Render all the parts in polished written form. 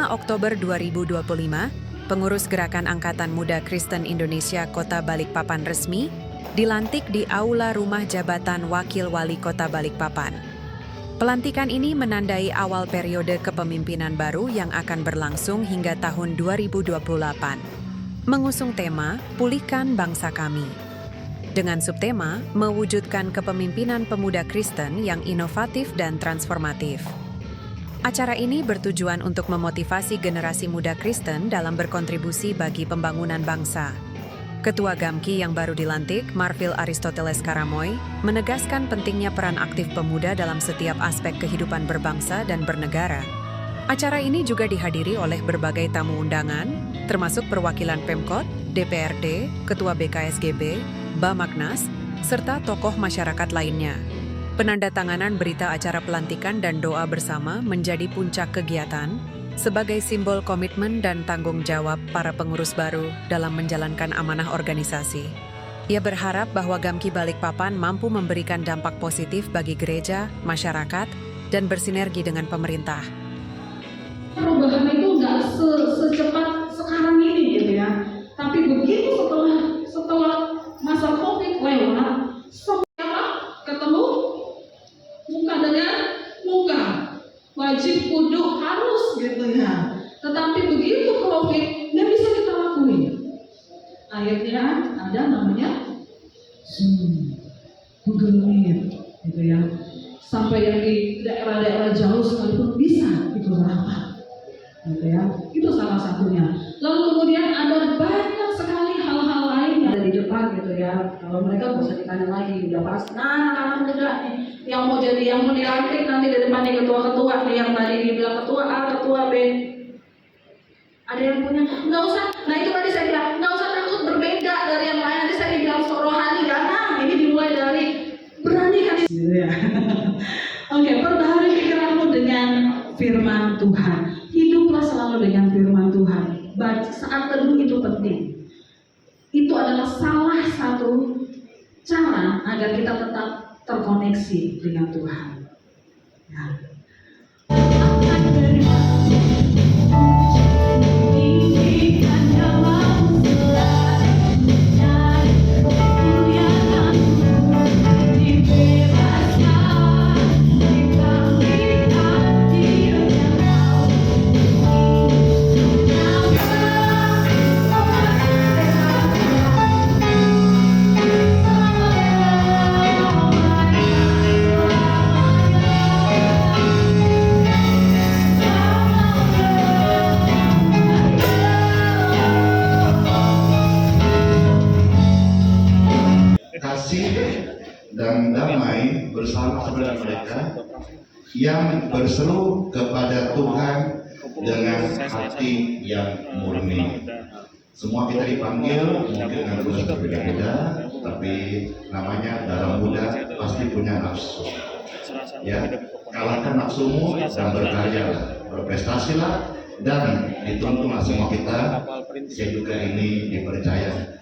5 Oktober 2025, pengurus Gerakan Angkatan Muda Kristen Indonesia Kota Balikpapan resmi dilantik di Aula Rumah Jabatan Wakil Wali Kota Balikpapan. Pelantikan ini menandai awal periode kepemimpinan baru yang akan berlangsung hingga tahun 2028. Mengusung tema Pulihkan Bangsa Kami. Dengan subtema mewujudkan kepemimpinan pemuda Kristen yang inovatif dan transformatif. Acara ini bertujuan untuk memotivasi generasi muda Kristen dalam berkontribusi bagi pembangunan bangsa. Ketua Gamki yang baru dilantik, Marvil Aristoteles Karamoy, menegaskan pentingnya peran aktif pemuda dalam setiap aspek kehidupan berbangsa dan bernegara. Acara ini juga dihadiri oleh berbagai tamu undangan, termasuk perwakilan Pemkot, DPRD, Ketua BKSGB, Bamaknas, serta tokoh masyarakat lainnya. Penandatanganan berita acara pelantikan dan doa bersama menjadi puncak kegiatan sebagai simbol komitmen dan tanggung jawab para pengurus baru dalam menjalankan amanah organisasi. Ia berharap bahwa Gamki Balikpapan mampu memberikan dampak positif bagi gereja, masyarakat, dan bersinergi dengan pemerintah. Perubahan itu nggak secepat sekarang ini gitu ya. Tapi begitu setelah masa COVID lewat, ketemu muka dengan muka, wajib kudu harus gitu ya. Tetapi begitu COVID nggak bisa kita lakuin. Akhirnya ada namanya Zoom, Google Meet gitu ya. Sampai yang di daerah-daerah jauh sekalipun bisa ikut rapat gitu ya. Itu salah satunya. Lalu kemudian ada banyak sekali hal-hal lain yang ada di depan gitu ya. Kalau mereka nggak usah ditanya lagi, udah pasti. Nah, anak-anak muda nih yang mau dilantik nanti di depan nih ketua-ketua nih yang tadi dibilang ketua A, ketua B. Ada yang punya, nggak usah. Nah itu tadi saya bilang, nggak usah takut berbeda dari yang lain. Nanti saya dibilang sok rohani, jangan. Ini dimulai dari berani kan. Gitu ya. Oke, perbaharui pikiranmu dengan firman Tuhan. Hiduplah selalu dengan firman Tuhan. Saat teduh itu penting. Itu adalah salah satu cara agar kita tetap terkoneksi dengan Tuhan. Ya. Kasih dan damai bersama-sama dengan mereka yang berseru kepada Tuhan dengan hati yang murni. Semua kita dipanggil mungkin dengan tugas berbeda-beda, tapi namanya dalam muda pasti punya nafsu. Ya, kalahkan nafsumu dan berkarya, berprestasilah dan dituntunlah semua kita. Saya juga ini dipercaya.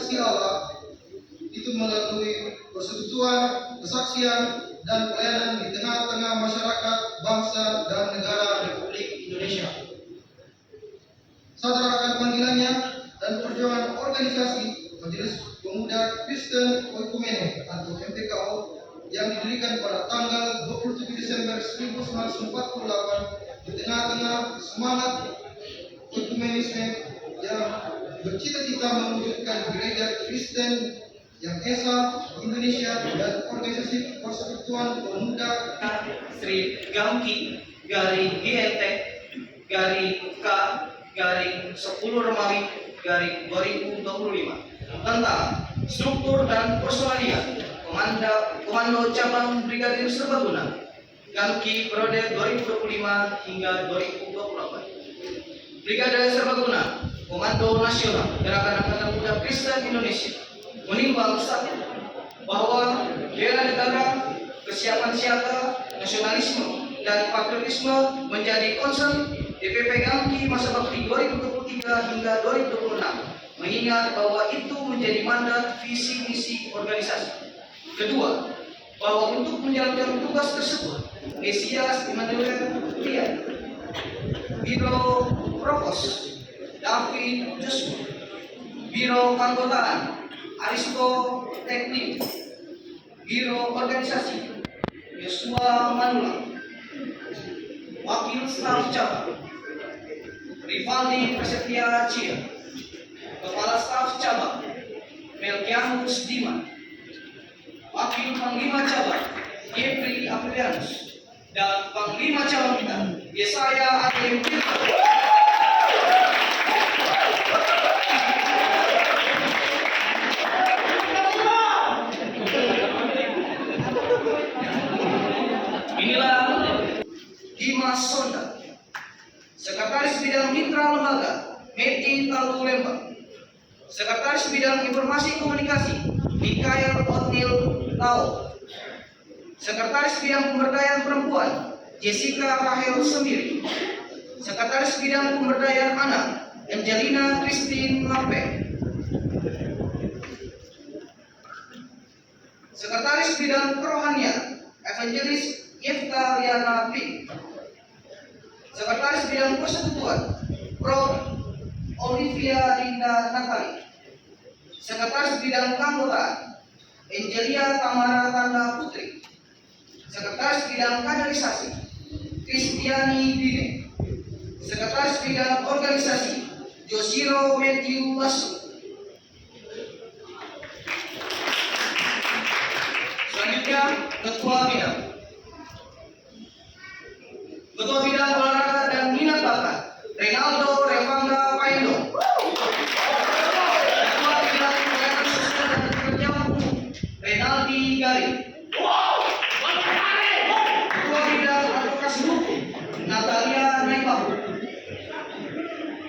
kasih Allah itu melalui persekutuan, kesaksian, dan pelayanan di tengah-tengah masyarakat, bangsa, dan negara Republik Indonesia. Sadar akan panggilannya dan perjuangan organisasi Majelis Pemuda Kristen Oikumene atau MPKO yang didirikan pada tanggal 27 Desember 1948 di tengah-tengah semangat Oikumenisme yang bercita-cita mewujudkan gereja Kristen yang esa Indonesia dan organisasi persekutuan pemuda Sri Gamki garing GLT garing K garing 10 Romawi garing 2025 tentang struktur dan personalia Komando Cabang Brigadir Serbaguna Gamki periode 2025 hingga 2028. Brigade Serbaguna Komando Nasional Gerakan Angkatan Muda Kristen Indonesia menimbang satu bahwa bela negara, kesiapan siaga, nasionalisme, dan patriotisme menjadi concern DPP Gamki masa bakti 2023 hingga 2026, mengingat bahwa itu menjadi mandat visi misi organisasi. Kedua, bahwa untuk menjalankan tugas tersebut, Mesias Immanuel Rian, Biro Provos David Joshua, Biro Keanggotaan Aristo Teknik, Biro Organisasi Yosua Manula, Wakil Staf Cabang Rivaldi Prasetya Cia, Kepala Staf Cabang Melkianus Diman, Wakil Panglima Cabang Yepri Aprilianus, dan Panglima Cabang kita Yesaya Adem Tirta. Inilah Dimas Sonda, Sekretaris Bidang Mitra Lembaga Meti Talu Lembang, Sekretaris Bidang Informasi Komunikasi Mikael Otil Tau, Sekretaris Bidang Pemberdayaan Perempuan Jessica Rahel Semiri, Sekretaris Bidang Pemberdayaan Anak Angelina Christine Lampe, Sekretaris Bidang Kerohanian Evangelis Yefta Liana Pink, Sekretaris Bidang Persekutuan Prof. Olivia Rinda Natali, Sekretaris Bidang Keanggotaan Angelia Tamara Tanda Putri, Sekretaris Bidang Kaderisasi Kristiani Dine, Sekretaris Bidang Organisasi Joshiro Matthew Basu. Selanjutnya Ketua Bidang Olahraga dan Minat Bakat Renaldo Revanga Paindo. Ketua Bidang Pelayanan Sosial dan Pekerjaan Umum Renaldi Garing. Ketua Bidang Advokasi Hukum Natalia Naipahu.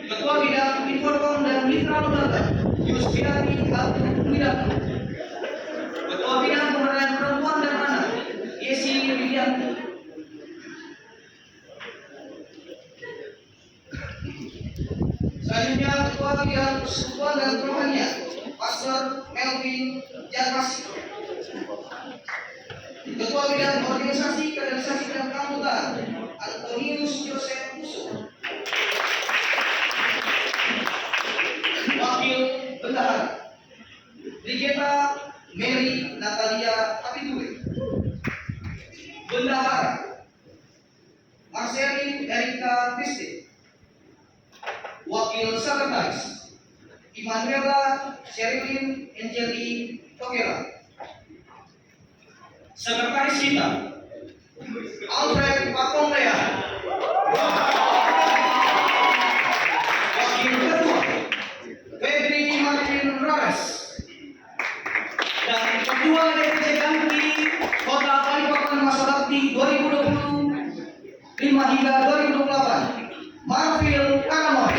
Ketua Bidang Inforkom dan Mitra Lembaga Yusbiani Abdul Widanto. Ketua Bidang Pemberdayaan Perempuan dan Anak Yesi Widianto. Selanjutnya Ketua Bidang Persekutuan dan Kerohanian Pastor Melvin Jarmasi. Ketua Bidang Organisasi Kaderisasi dan Keanggotaan Antonius Joseph Uso. Wakil Bendahara Brigeta Mary Natalia Apitule. Bendahara Marcelin Erika Christine. Wakil Sekretaris Immanuela Sherilyn Angeli Tokela. Sekretaris kita Alfred Patonglea. Wakil Ketua Febri Martin Rares. Dan Ketua DPC Gamki Kota Balikpapan masa bakti 2020 hingga 2028 Marfil Kanamoy.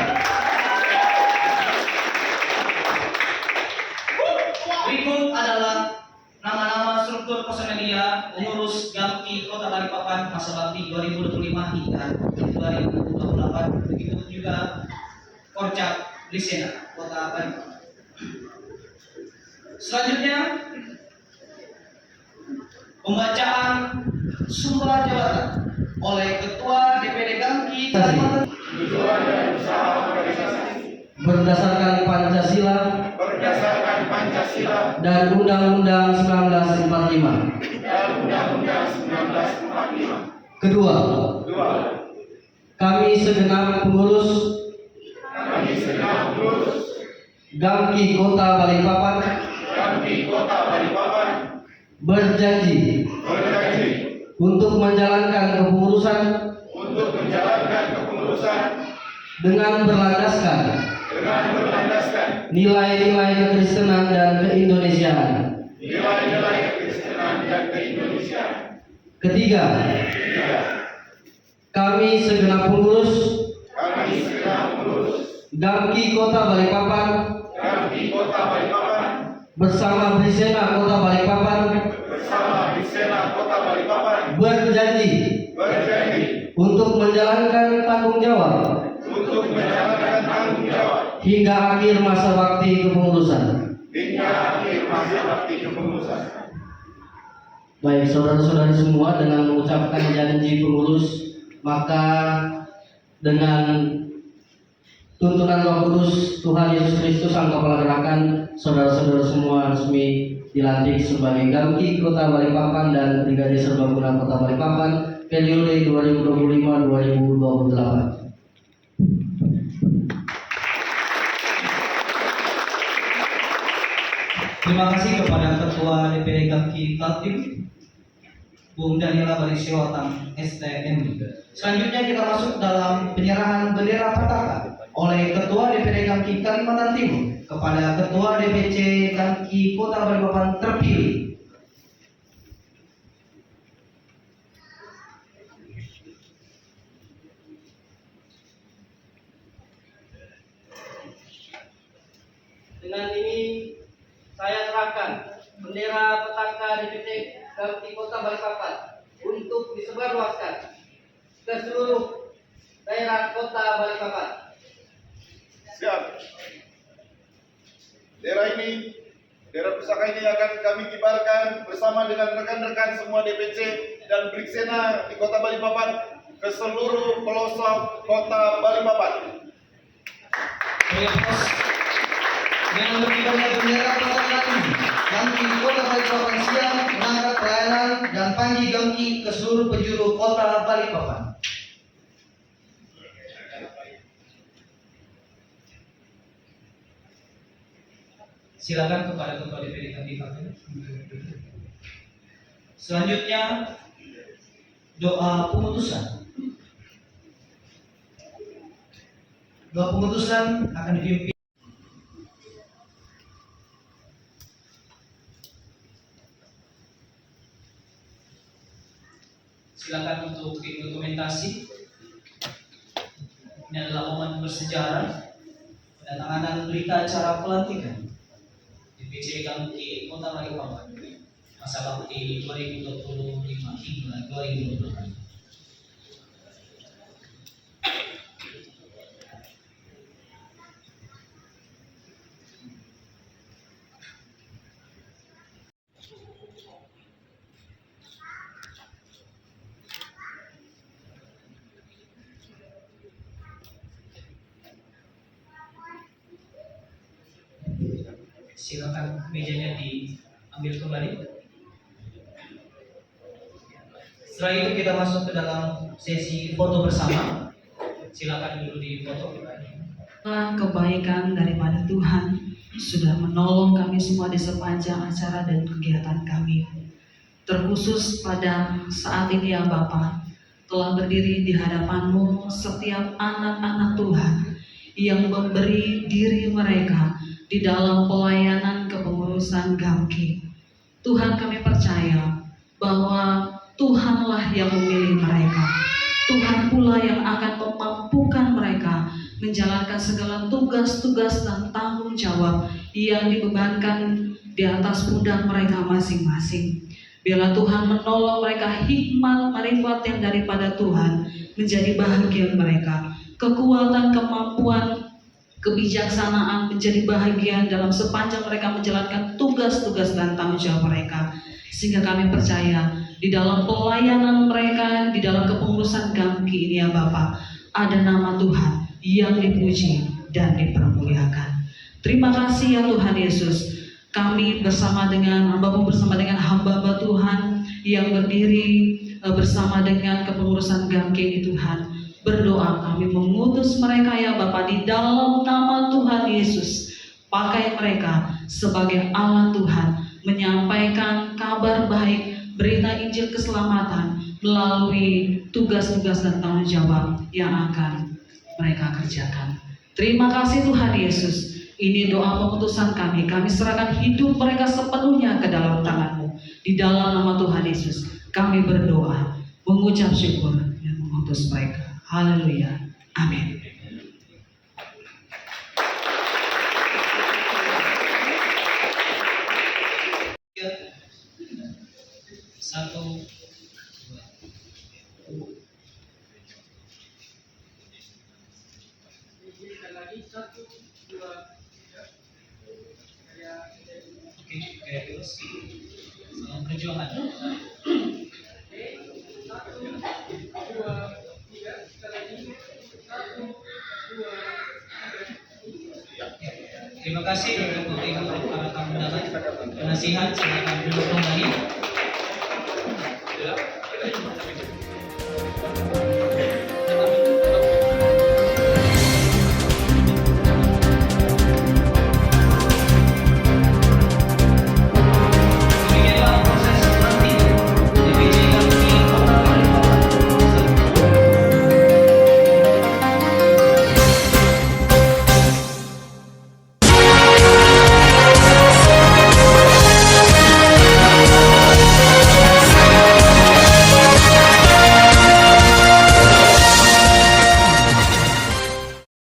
Berikut adalah nama-nama struktur personelia pengurus Gamki Kota Balikpapan masa bakti 2025 hingga 2028. Begitu juga Korcap Lisena Kota Balikpapan. Selanjutnya, pembacaan sumpah jabatan oleh Ketua DPD Gamki Kalimantan berdasarkan Pancasila dan Undang-Undang 1945. Kedua, kami segenap pengurus Gamki Kota Balikpapan berjanji untuk menjalankan kepengurusan dengan berlandaskan nilai-nilai kekristenan dan keindonesiaan. Ketiga, kami segenap pengurus Gamki Kota Balikpapan bersama Brisena Kota Balikpapan berjanji untuk menjalankan tanggung jawab hingga akhir masa bakti kepengurusan. Baik, saudara-saudara semua, dengan mengucapkan janji pengurus, maka dengan tuntunan Roh Kudus Tuhan Yesus Kristus Sang Kepala Gerakan, saudara-saudara semua resmi dilantik sebagai Gamki Kota Balikpapan dan Brigadir Serbaguna Kota Balikpapan periode 2025-2028. Terima kasih kepada Ketua DPD Gamki Kaltim, Bung Daniela Barisyawatang STM. Selanjutnya kita masuk dalam penyerahan bendera Pataka oleh Ketua DPD Gamki Kalimantan Timur kepada Ketua DPC Gamki Kota Balikpapan terpilih. Dengan ini saya serahkan bendera Pataka DPC Gamki Kota Balikpapan untuk disebarluaskan ke seluruh daerah Kota Balikpapan. Siap. Bendera pusaka ini akan kami kibarkan bersama dengan rekan-rekan semua DPC dan Briksena di Kota Balikpapan ke seluruh pelosok Kota Balikpapan. Dengan berkibarnya bendera Pataka ini, Gamki Kota Balikpapan siap mengangkat pelayanan dan panji Gamki ke seluruh penjuru Kota Balikpapan. Silakan kepada Ketua DPD Gamki Kaltim. Selanjutnya doa pemutusan. Doa pemutusan akan dipimpin. Silakan untuk dokumentasi. Ini adalah momen bersejarah penandatanganan berita acara pelantikan DPC Gamki Kota Balikpapan masa bakti 2025 hingga 2026. Silakan mejanya diambil kembali. Setelah itu kita masuk ke dalam sesi foto bersama. Silakan dulu di foto. Kebaikan daripada Tuhan sudah menolong kami semua di sepanjang acara dan kegiatan kami. Terkhusus pada saat ini ya Bapa, telah berdiri di hadapan-Mu setiap anak-anak Tuhan yang memberi diri mereka di dalam pelayanan kepengurusan Gamki. Tuhan, kami percaya bahwa Tuhanlah yang memilih mereka. Tuhan pula yang akan memampukan mereka menjalankan segala tugas-tugas dan tanggung jawab yang dibebankan di atas pundak mereka masing-masing. Biarlah Tuhan menolong mereka hikmat marifat yang daripada Tuhan menjadi bahagian mereka. Kekuatan, kemampuan, kebijaksanaan menjadi bahagian dalam sepanjang mereka menjalankan tugas-tugas dan tanggung jawab mereka. Sehingga kami percaya di dalam pelayanan mereka, di dalam kepengurusan GAMKI ini ya Bapak, ada nama Tuhan yang dipuji dan dipermuliakan. Terima kasih ya Tuhan Yesus. Kami bersama dengan hamba-hamba Tuhan yang berdiri bersama dengan kepengurusan GAMKI ini Tuhan, berdoa kami mengutus mereka ya Bapa di dalam nama Tuhan Yesus. Pakai mereka sebagai alat Tuhan, menyampaikan kabar baik, berita Injil keselamatan melalui tugas-tugas dan tanggung jawab yang akan mereka kerjakan. Terima kasih Tuhan Yesus. Ini doa pemutusan kami. Kami serahkan hidup mereka sepenuhnya ke dalam tangan-Mu. Di dalam nama Tuhan Yesus kami berdoa, mengucap syukur dan mengutus mereka. Haleluya. Amin. Satu, dua. Oke, terus salam perjuangan. Terima kasih untuk Ibu para tamu undangan. Penasihat silakan duduk kembali.